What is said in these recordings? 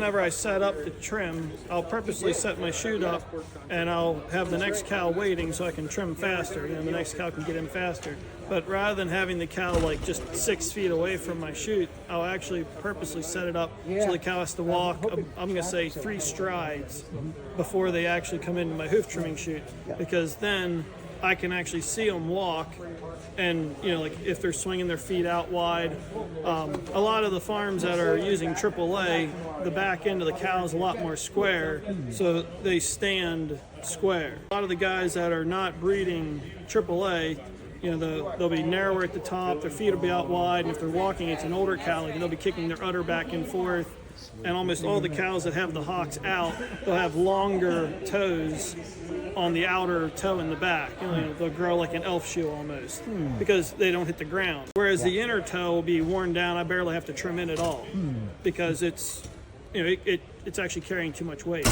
Whenever I set up to trim, I'll purposely set my chute up and I'll have the next cow waiting so I can trim faster. You know, the next cow can get in faster. But rather than having the cow like just 6 feet away from my chute, I'll actually purposely set it up so the cow has to walk, I'm going to say 3 strides before they actually come into my hoof trimming chute, because then I can actually see them walk. And, you know, like if they're swinging their feet out wide, a lot of the farms that are using AAA, the back end of the cow is a lot more square, so they stand square. A lot of the guys that are not breeding AAA, you know, they'll be narrower at the top, their feet will be out wide, and if they're walking, it's an older cow, like they'll be kicking their udder back and forth. And almost all the cows that have the hocks out, they'll have longer toes on the outer toe in the back. You know, they'll grow like an elf shoe almost because they don't hit the ground. Whereas the inner toe will be worn down. I barely have to trim it at all because it's, you know, it's actually carrying too much weight.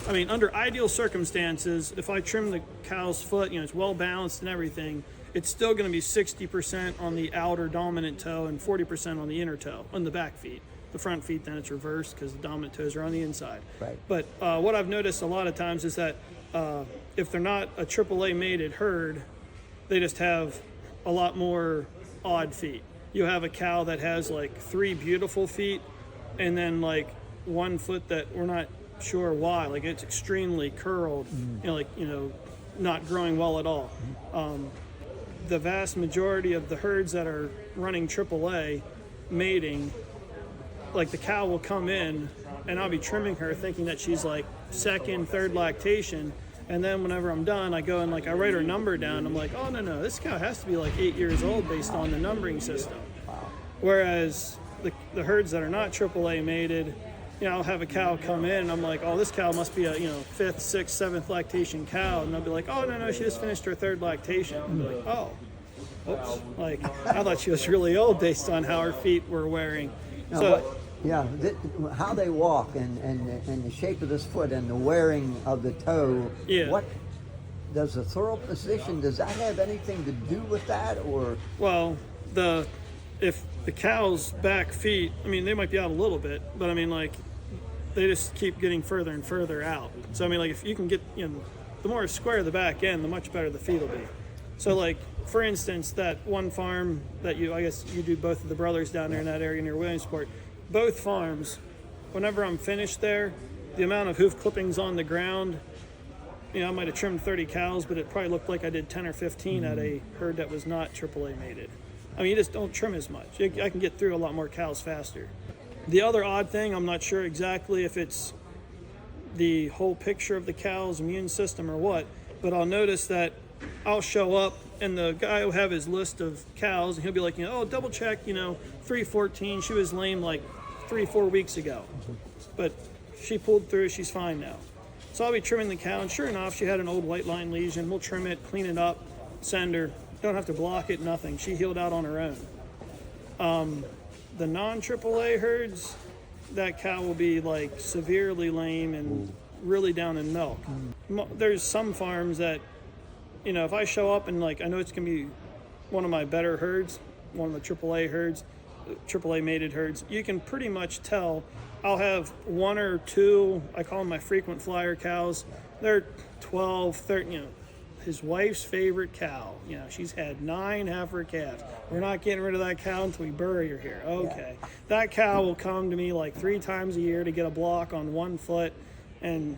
I mean, under ideal circumstances, if I trim the cow's foot, you know, it's well balanced and everything, it's still going to be 60% on the outer dominant toe and 40% on the inner toe, on the back feet. The front feet, then it's reversed because the dominant toes are on the inside. Right. But what I've noticed a lot of times is that if they're not a AAA mated herd, they just have a lot more odd feet. You have a cow that has like 3 beautiful feet and then like 1 foot that we're not sure why. Like it's extremely curled, you know, like, you know, not growing well at all. The vast majority of the herds that are running AAA mating, like the cow will come in and I'll be trimming her thinking that she's like 2nd, 3rd lactation, and then whenever I'm done I go and like I write her number down. I'm like, oh no, this cow has to be like 8 years old based on the numbering system. Whereas the herds that are not AAA mated, you know, I'll have a cow come in and I'm like, oh, this cow must be a, you know, 5th, 6th, 7th lactation cow, and they'll be like, oh no, she just finished her 3rd lactation. I'm like, oh, oops, like I thought she was really old based on how her feet were wearing. So, how they walk and the shape of this foot and the wearing of the toe. Yeah. What does the throw position? Does that have anything to do with that, or? Well, if the cow's back feet, I mean, they might be out a little bit, but I mean, like, they just keep getting further and further out. So I mean, like, if you can get, you know, the more square the back end, the much better the feet will be. So like, for instance, that one farm that I guess you do both of the brothers down there in that area near Williamsport, both farms, whenever I'm finished there, the amount of hoof clippings on the ground, you know, I might have trimmed 30 cows, but it probably looked like I did 10 or 15 at a herd that was not AAA mated. I mean, you just don't trim as much. I can get through a lot more cows faster. The other odd thing, I'm not sure exactly if it's the whole picture of the cow's immune system or what, but I'll notice that I'll show up and the guy will have his list of cows and he'll be like, you know, oh, double check, you know, 314, she was lame like 3-4 weeks ago, but she pulled through, she's fine now. So I'll be trimming the cow, and sure enough, she had an old white line lesion. We'll trim it, clean it up, send her. Don't have to block it, nothing. She healed out on her own. The non-AAA herds, that cow will be like severely lame and really down in milk. There's some farms that, you know, if I show up and like I know it's gonna be one of my better herds, one of the AAA herds, AAA mated herds, you can pretty much tell. I'll have 1 or 2, I call them my frequent flyer cows. They're 12, 13, you know, his wife's favorite cow. You know, she's had 9 heifer calves. We're not getting rid of that cow until we bury her here. Okay. Yeah. That cow will come to me like 3 times a year to get a block on 1 foot, and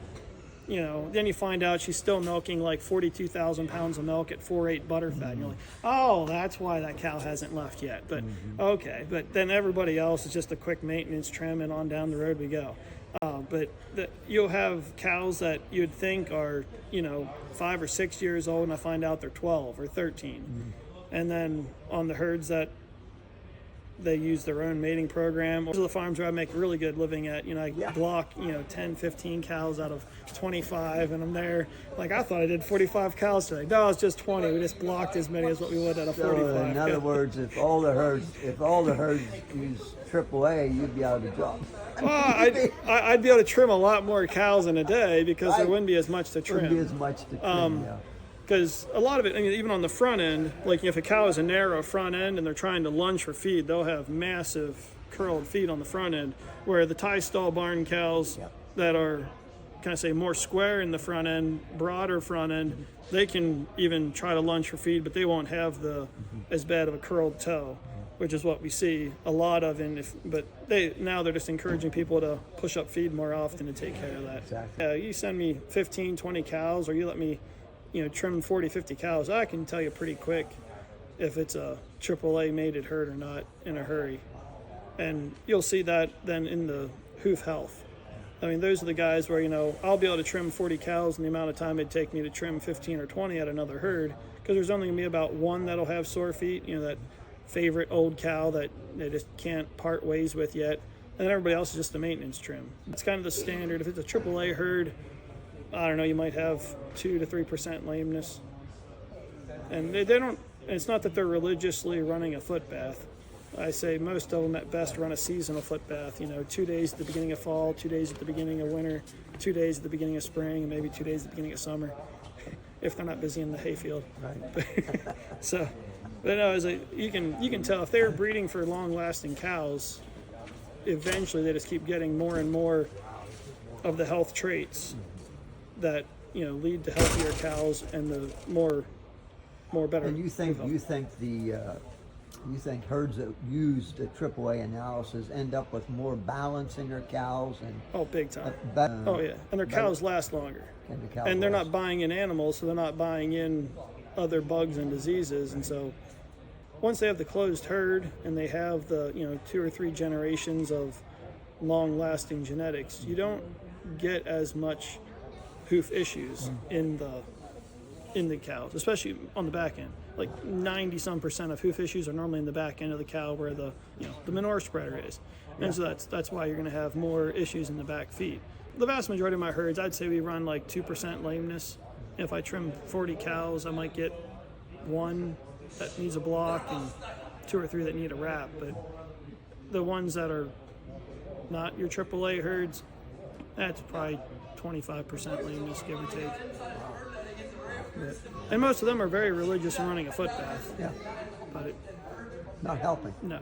you know, then you find out she's still milking like 42,000 pounds of milk at 4.8 butterfat. And you're like, oh, that's why that cow hasn't left yet. But okay, but then everybody else is just a quick maintenance trim, and on down the road we go. But you'll have cows that you'd think are, you know, 5 or 6 years old, and I find out they're 12 or 13. And then on the herds that they use their own mating program. Those are the farms where I make a really good living at. You know, I block, you know, 10, 15 cows out of 25, and I'm there. Like, I thought I did 45 cows today. No, it's just 20. We just blocked as many as what we would at a 45. So in other words, if all the herds use AAA, you'd be out of a job. Well, I'd be able to trim a lot more cows in a day because there wouldn't be as much to trim. Wouldn't be as much to trim, Because a lot of it, I mean, even on the front end, like if a cow has a narrow front end and they're trying to lunge for feed, they'll have massive curled feet on the front end, where the tie stall barn cows that are, can I say, more square in the front end, broader front end, they can even try to lunge for feed, but they won't have the as bad of a curled toe, which is what we see a lot of. But they're just encouraging people to push up feed more often and take care of that. Exactly. You send me 15, 20 cows, or you let me, trim 40, 50 cows, I can tell you pretty quick if it's a AAA mated herd or not in a hurry. And you'll see that then in the hoof health. I mean, those are the guys where, I'll be able to trim 40 cows in the amount of time it'd take me to trim 15 or 20 at another herd, because there's only going to be about one that'll have sore feet, that favorite old cow that they just can't part ways with yet. And then everybody else is just a maintenance trim. It's kind of the standard. If it's a AAA herd, I don't know, you might have 2 to 3% lameness. And they don't, it's not that they're religiously running a foot bath. I say most of them at best run a seasonal foot bath, 2 days at the beginning of fall, 2 days at the beginning of winter, 2 days at the beginning of spring, and maybe 2 days at the beginning of summer, if they're not busy in the hayfield. Right. So, but no, you can tell if they're breeding for long-lasting cows, eventually they just keep getting more and more of the health traits that lead to healthier cows and the more better. And you think herds that use the AAA analysis end up with more balance in their cows and big time. Oh yeah, and their cows last longer. And they're not buying in animals, so they're not buying in other bugs and diseases. And so once they have the closed herd and they have the 2 or 3 generations of long-lasting genetics, you don't get as much hoof issues in the cows, especially on the back end. Like 90% of hoof issues are normally in the back end of the cow, where the manure spreader is. And so that's why you're going to have more issues in the back feet. The vast majority of my herds, I'd say we run like 2% lameness. If I trim 40 cows, I might get 1 that needs a block and 2 or 3 that need a wrap. But the ones that are not your AAA herds, that's probably 25% lameness, give or take. And most of them are very religious in running a foot bath. Yeah. But Not helping. no.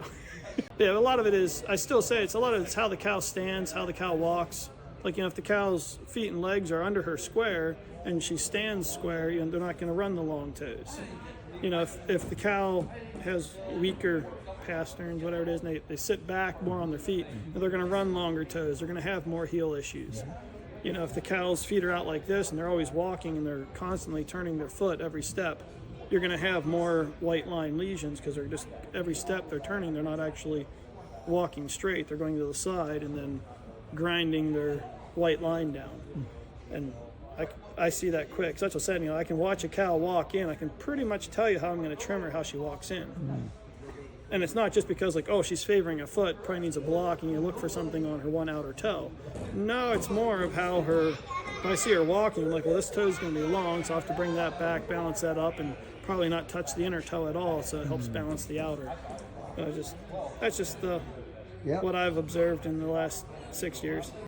Yeah, a lot of it is, I still say it's how the cow stands, how the cow walks. Like, if the cow's feet and legs are under her square and she stands square, they're not going to run the long toes. If the cow has weaker pasterns, whatever it is, and they sit back more on their feet, they're going to run longer toes. They're going to have more heel issues. If the cow's feet are out like this and they're always walking and they're constantly turning their foot every step, you're going to have more white line lesions, because they're just, every step they're turning, they're not actually walking straight. They're going to the side and then grinding their white line down. And I see that quick. So that's what I said, I can watch a cow walk in. I can pretty much tell you how I'm going to trim her, how she walks in. And it's not just because, she's favoring a foot, probably needs a block, and you look for something on her one outer toe. No, it's more of how when I see her walking, this toe's going to be long, so I have to bring that back, balance that up, and probably not touch the inner toe at all, so it helps balance the outer. That's just what I've observed in the last 6 years.